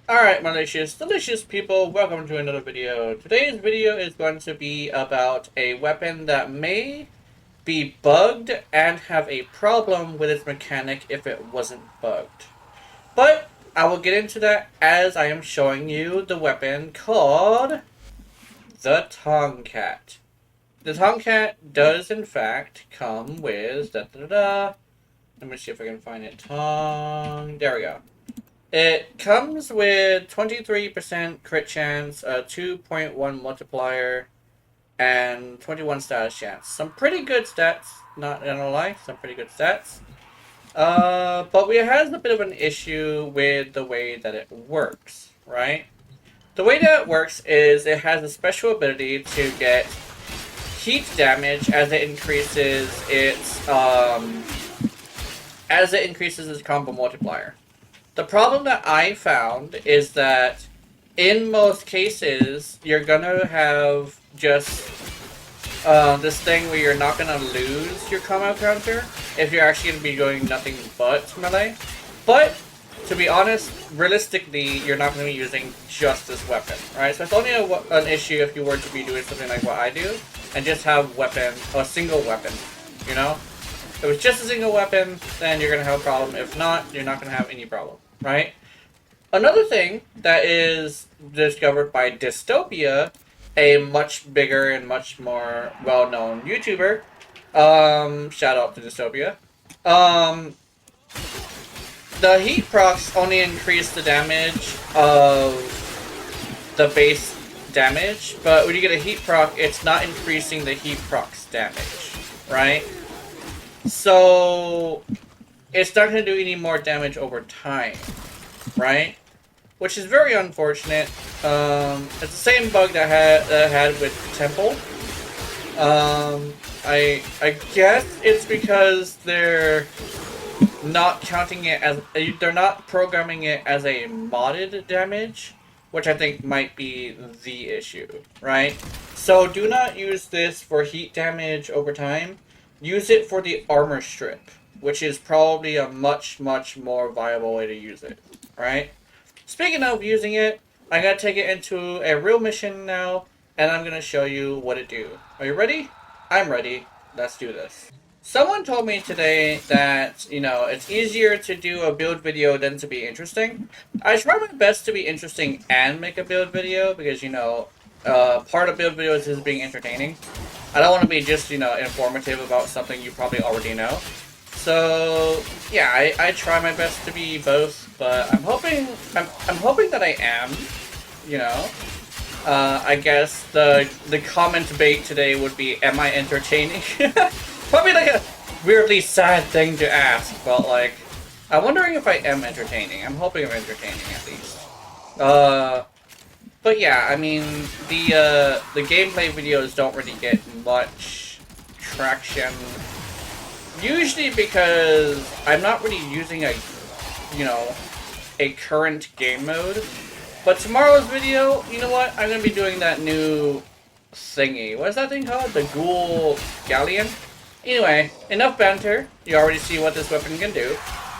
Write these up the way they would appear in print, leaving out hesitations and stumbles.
Alright, malicious, delicious people, welcome to another video. Today's video is going to be about a weapon that may be bugged and have a problem with its mechanic if it wasn't bugged. But I will get into that as I am showing you the weapon called the Tonkkatt. The Tonkkatt does in fact come with Let me see if I can find it. There we go. It comes with 23% crit chance, a 2.1 multiplier, and 21 status chance. Some pretty good stats, not gonna lie, some pretty good stats. But it has a bit of an issue with the way that it works, right? The way that it works is it has a special ability to get heat damage as it increases its combo multiplier. The problem that I found is that in most cases, you're gonna have just this thing where you're not gonna lose your combo counter if you're actually gonna be doing nothing but melee. But to be honest, realistically, you're not gonna be using just this weapon, right? So it's only an issue if you were to be doing something like what I do and just have a single weapon, you know? If it's just a single weapon, then you're gonna have a problem. If not, you're not gonna have any problem. Right? Another thing that is discovered by Dystopia, a much bigger and much more well-known YouTuber, shout out to Dystopia, the heat procs only increase the damage of the base damage, but when you get a heat proc, it's not increasing the heat proc's damage, right? So it's not going to do any more damage over time, right? Which is very unfortunate. It's the same bug that I had with Temple. I guess it's because they're not counting it as they're not programming it as a modded damage, which I think might be the issue, right? So do not use this for heat damage over time. Use it for the armor strip, which is probably a much more viable way to use it, right? Speaking of using it, I'm going to take it into a real mission now, and I'm going to show you what it do. Are you ready? I'm ready. Let's do this. Someone told me today that, it's easier to do a build video than to be interesting. I try my best to be interesting and make a build video because, part of build videos is being entertaining. I don't want to be just, informative about something you probably already know. So, yeah, I try my best to be both, but I'm hoping that I am, I guess the comment bait today would be, am I entertaining? Probably like a weirdly sad thing to ask, but like, I'm wondering if I am entertaining. I'm hoping I'm entertaining at least. But yeah, I mean, the gameplay videos don't really get much traction. Usually because I'm not really using a current game mode. But tomorrow's video, you know what? I'm going to be doing that new thingy. What is that thing called? The Ghoul Galleon? Anyway, enough banter. You already see what this weapon can do.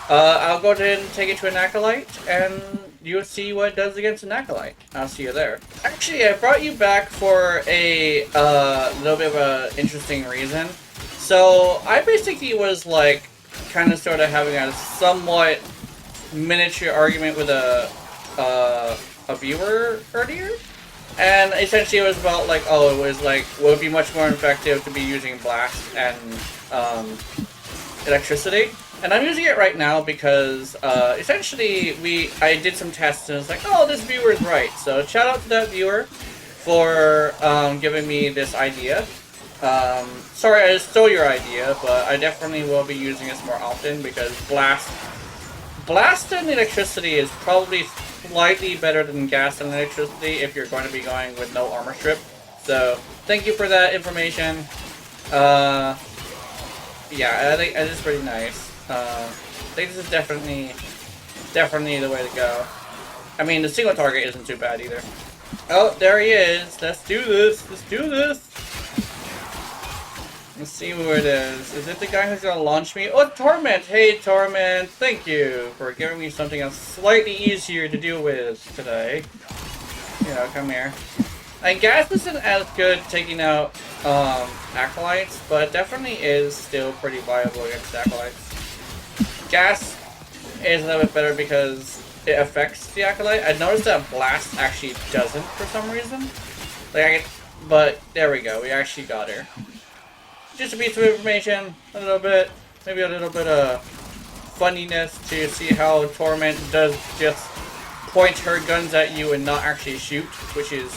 I'll go ahead and take it to an Acolyte, and you'll see what it does against an Acolyte. I'll see you there. Actually, I brought you back for a little bit of an interesting reason. So, I basically was like, kind of sort of having a somewhat miniature argument with a viewer earlier. And essentially it was about like, it would be much more effective to be using blast and electricity. And I'm using it right now because essentially I did some tests and it's like, oh, this viewer is right. So shout out to that viewer for giving me this idea. Sorry I stole your idea, but I definitely will be using this more often because blast and electricity is probably slightly better than gas and electricity if you're going to be going with no armor strip. So thank you for that information. Yeah, I think it's pretty nice. I think this is definitely the way to go. I mean, the single target isn't too bad either. Oh, there he is. Let's do this. Let's do this. Let's see who it is. Is it the guy who's gonna launch me? Oh, Torment! Hey, Torment! Thank you for giving me something else slightly easier to deal with today. You know, come here. I guess this isn't as good taking out acolytes, but it definitely is still pretty viable against acolytes. Gas is a little bit better because it affects the acolyte. I noticed that blast actually doesn't for some reason. But there we go. We actually got her. Just a piece of information, a little bit, maybe a little bit of funniness to see how Torment does just point her guns at you and not actually shoot, which is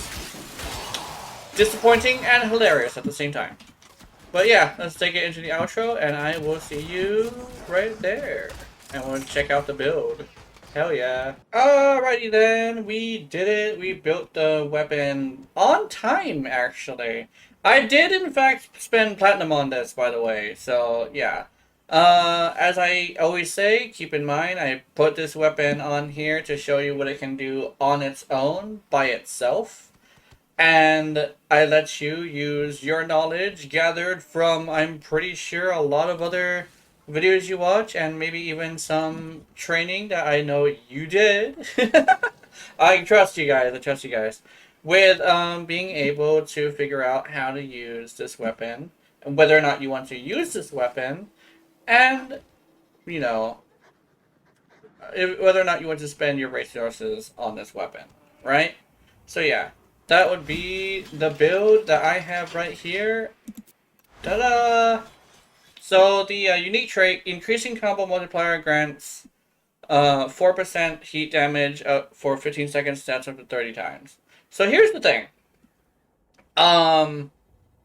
disappointing and hilarious at the same time. But yeah, let's take it into the outro, and I will see you right there. And we'll check out the build. Hell yeah. Alrighty then, we did it. We built the weapon on time, actually. I did, in fact, spend platinum on this, by the way, so yeah. As I always say, keep in mind, I put this weapon on here to show you what it can do on its own, by itself. And I let you use your knowledge gathered from, I'm pretty sure, a lot of other videos you watch, and maybe even some training that I know you did. I trust you guys, with being able to figure out how to use this weapon, and whether or not you want to use this weapon, and, you know, whether or not you want to spend your resources on this weapon, right? So yeah, that would be the build that I have right here. Ta-da! So the unique trait, increasing combo multiplier, grants 4% heat damage for 15 seconds, stats up to 30 times. So here's the thing.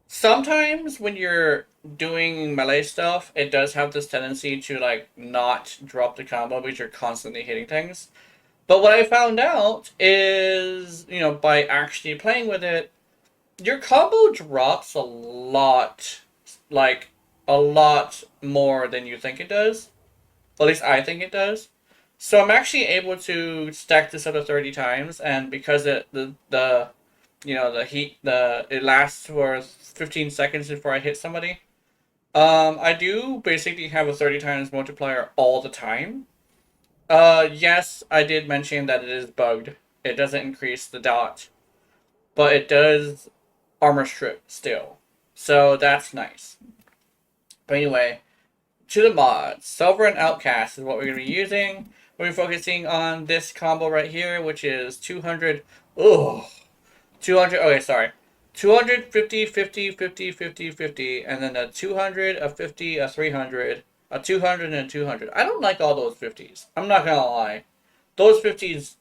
Sometimes when you're doing melee stuff, it does have this tendency to, like, not drop the combo because you're constantly hitting things. But what I found out is, you know, by actually playing with it, your combo drops a lot, like, a lot more than you think it does. At least I think it does. So I'm actually able to stack this up to 30 times, and because it it lasts for 15 seconds before I hit somebody. I do basically have a 30 times multiplier all the time. Yes, I did mention that it is bugged. It doesn't increase the dot, but it does armor strip still. So that's nice. But anyway, to the mods. Sovereign Outcast is what we're going to be using. We're focusing on this combo right here, which is 200. Ugh. 200. Okay, sorry. 200, 50, 50, 50, 50, 50, and then a 200, a 50, a 300, a 200, and a 200. I don't like all those 50s. I'm not gonna lie. Those 50s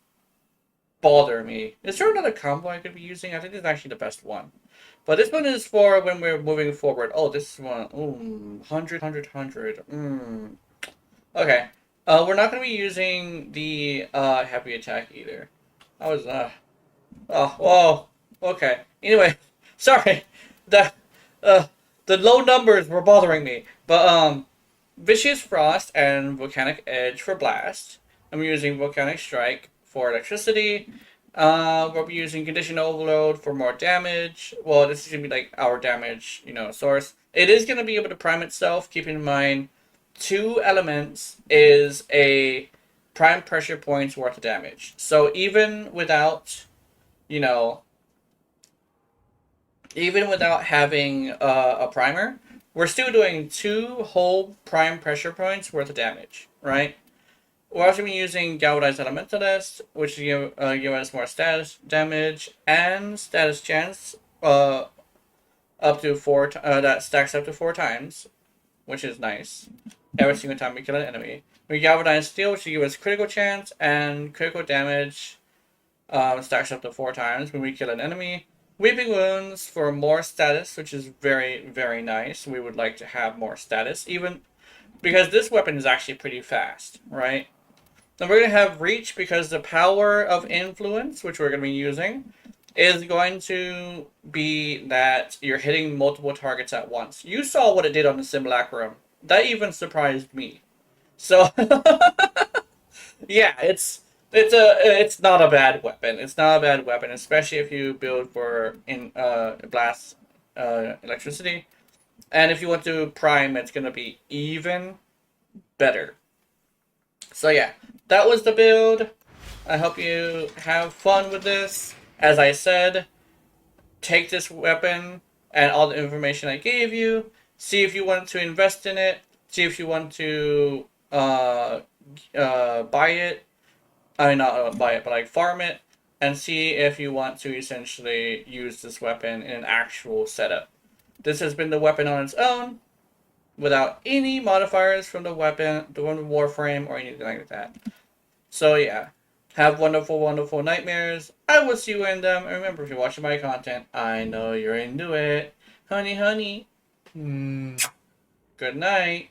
bother me. Is there another combo I could be using? I think this is actually the best one. But this one is for when we're moving forward. Oh, this one. Ooh, 100, 100, 100. Okay. We're not going to be using the heavy attack either. I was, oh, whoa. Okay. Anyway, sorry. The, the low numbers were bothering me. But, Vicious Frost and Volcanic Edge for Blast. I'm using Volcanic Strike for electricity. We'll be using Condition Overload for more damage. Well, this is going to be like our damage, source. It is going to be able to prime itself, keeping in mind 2 elements is a prime pressure points worth of damage. So even without, even without having a primer, we're still doing 2 whole prime pressure points worth of damage, right? We're also going to be using Galvanized Elementalist, which give us more status damage and status chance up to 4. That stacks up to 4 times, which is nice. Every single time we kill an enemy. We Galvanize Steel, which will give us critical chance and critical damage. Stacks up to 4 times when we kill an enemy. Weeping Wounds for more status, which is very, very nice. We would like to have more status, even because this weapon is actually pretty fast, right? Then we're going to have Reach because the power of influence, which we're going to be using, is going to be that you're hitting multiple targets at once. You saw what it did on the simulacrum. That even surprised me. So, yeah, it's not a bad weapon. It's not a bad weapon, especially if you build for blast electricity. And if you want to prime, it's going to be even better. So yeah, that was the build. I hope you have fun with this. As I said, take this weapon and all the information I gave you. See if you want to invest in it. See if you want to buy it. I mean, not buy it, but like farm it. And see if you want to essentially use this weapon in an actual setup. This has been the weapon on its own, without any modifiers from the weapon, the warframe, or anything like that. So yeah, have wonderful, wonderful nightmares. I will see you in them. And remember, if you're watching my content, I know you're into it. Honey, honey. Good night.